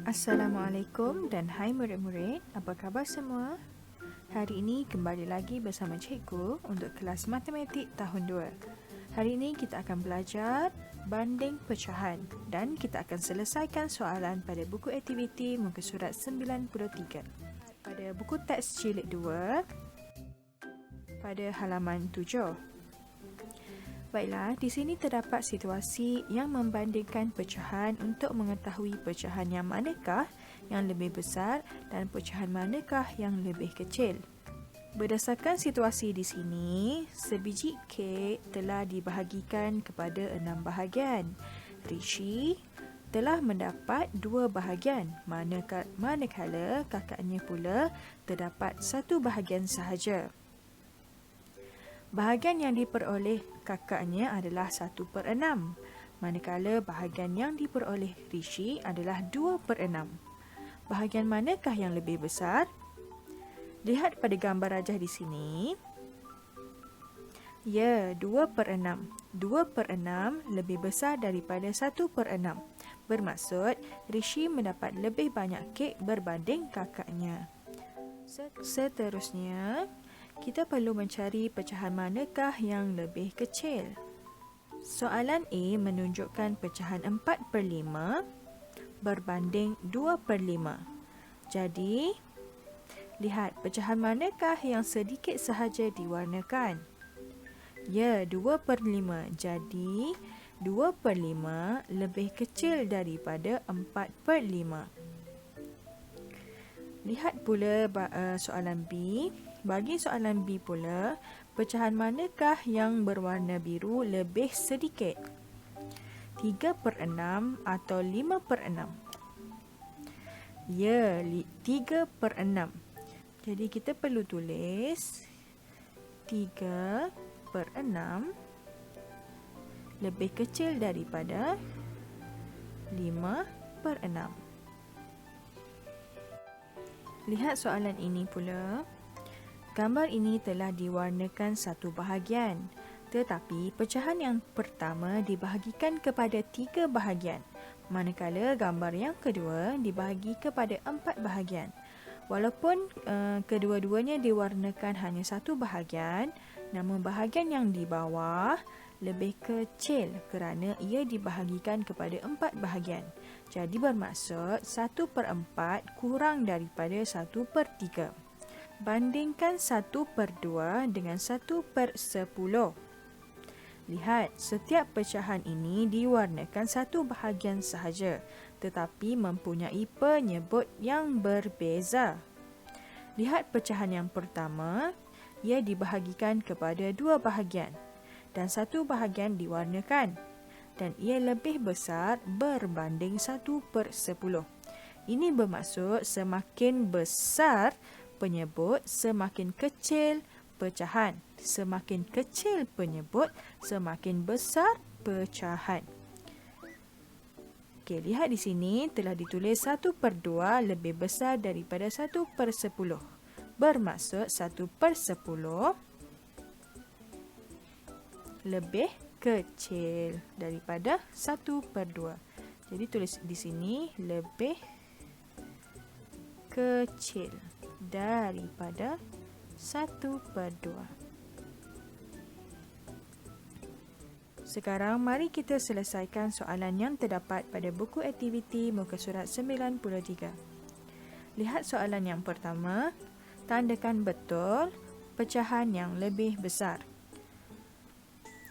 Assalamualaikum dan hai murid-murid, apa khabar semua? Hari ini kembali lagi bersama cikgu untuk kelas matematik tahun 2. Hari ini kita akan belajar banding pecahan dan kita akan selesaikan soalan pada buku aktiviti muka surat 93. Pada buku teks jilid 2 pada halaman 7. Baiklah, di sini terdapat situasi yang membandingkan pecahan untuk mengetahui pecahan yang manakah yang lebih besar dan pecahan manakah yang lebih kecil. Berdasarkan situasi di sini, sebiji kek telah dibahagikan kepada 6 bahagian. Rishi telah mendapat 2 bahagian, manakala kakaknya pula terdapat 1 bahagian sahaja. Bahagian yang diperoleh kakaknya adalah 1/6, manakala bahagian yang diperoleh Rishi adalah 2/6. Bahagian manakah yang lebih besar? Lihat pada gambar rajah di sini. Ya, 2/6. 2/6 lebih besar daripada 1/6. Bermaksud, Rishi mendapat lebih banyak kek berbanding kakaknya. Seterusnya, kita perlu mencari pecahan manakah yang lebih kecil. Soalan A menunjukkan pecahan 4/5 berbanding 2/5. Jadi, lihat pecahan manakah yang sedikit sahaja diwarnakan. Ya, 2/5. Jadi, 2/5 lebih kecil daripada 4/5. Lihat pula soalan B. Bagi soalan B pula, pecahan manakah yang berwarna biru lebih sedikit? 3/6 atau 5/6? Ya, 3/6. Jadi kita perlu tulis 3/6 lebih kecil daripada 5/6. Lihat soalan ini pula. Gambar ini telah diwarnakan 1 bahagian, tetapi pecahan yang pertama dibahagikan kepada 3 bahagian, manakala gambar yang kedua dibahagi kepada 4 bahagian. Walaupun kedua-duanya diwarnakan hanya 1 bahagian, namun bahagian yang di bawah lebih kecil kerana ia dibahagikan kepada 4 bahagian. Jadi bermaksud 1/4 kurang daripada 1/3. Bandingkan 1/2 dengan 1/10. Lihat, setiap pecahan ini diwarnakan 1 bahagian sahaja, tetapi mempunyai penyebut yang berbeza. Lihat pecahan yang pertama, ia dibahagikan kepada 2 bahagian dan 1 bahagian diwarnakan, dan ia lebih besar berbanding 1/10. Ini bermaksud semakin besar penyebut, semakin kecil pecahan. Semakin kecil penyebut, semakin besar pecahan. Okey, lihat di sini telah ditulis 1/2 lebih besar daripada 1/10. Bermaksud 1/10 lebih kecil daripada 1/2. Jadi tulis di sini lebih kecil daripada 1/2. Sekarang mari kita selesaikan soalan yang terdapat pada buku aktiviti muka surat 93. Lihat soalan yang pertama. Tandakan betul pecahan yang lebih besar.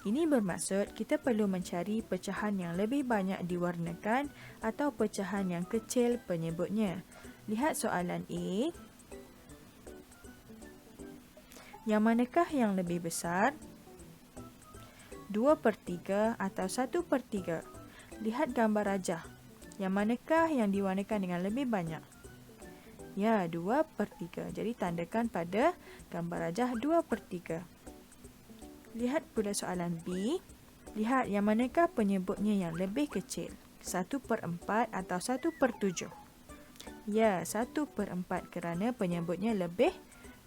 Ini bermaksud kita perlu mencari pecahan yang lebih banyak diwarnakan atau pecahan yang kecil penyebutnya. Lihat soalan A. Yang manakah yang lebih besar? 2/3 atau 1/3? Lihat gambar rajah. Yang manakah yang diwarnakan dengan lebih banyak? Ya, 2/3. Jadi tandakan pada gambar rajah 2/3. Lihat pula soalan B. Lihat yang manakah penyebutnya yang lebih kecil? 1/4 atau 1/7? Ya, 1/4 kerana penyebutnya lebih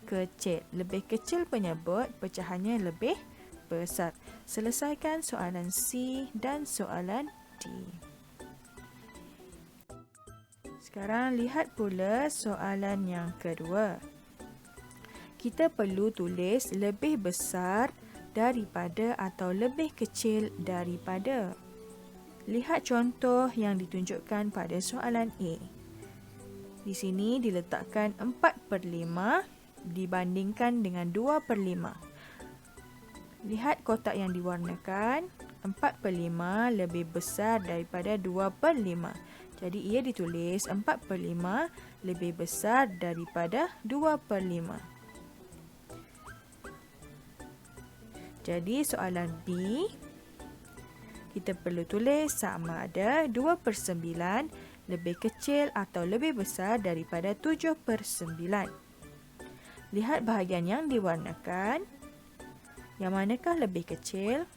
kecil. Lebih kecil penyebut, pecahannya lebih besar. Selesaikan soalan C dan soalan D. Sekarang lihat pula soalan yang kedua. Kita perlu tulis lebih besar daripada atau lebih kecil daripada. Lihat contoh yang ditunjukkan pada soalan A. Di sini diletakkan 4/5 dibandingkan dengan 2/5. Lihat kotak yang diwarnakan, 4/5 lebih besar daripada 2/5. Jadi ia ditulis 4/5 lebih besar daripada 2/5. Jadi soalan B, kita perlu tulis sama ada 2/9 lebih kecil atau lebih besar daripada 7/9. Lihat bahagian yang diwarnakan. Yang manakah lebih kecil?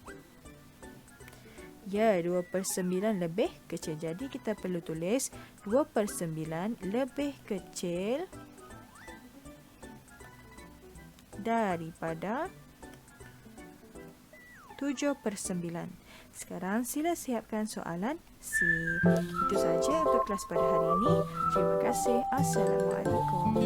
Ya, 2/9 lebih kecil. Jadi kita perlu tulis 2/9 lebih kecil daripada 7/9. Sekarang sila siapkan soalan C. Itu saja untuk kelas pada hari ini. Terima kasih. Assalamualaikum.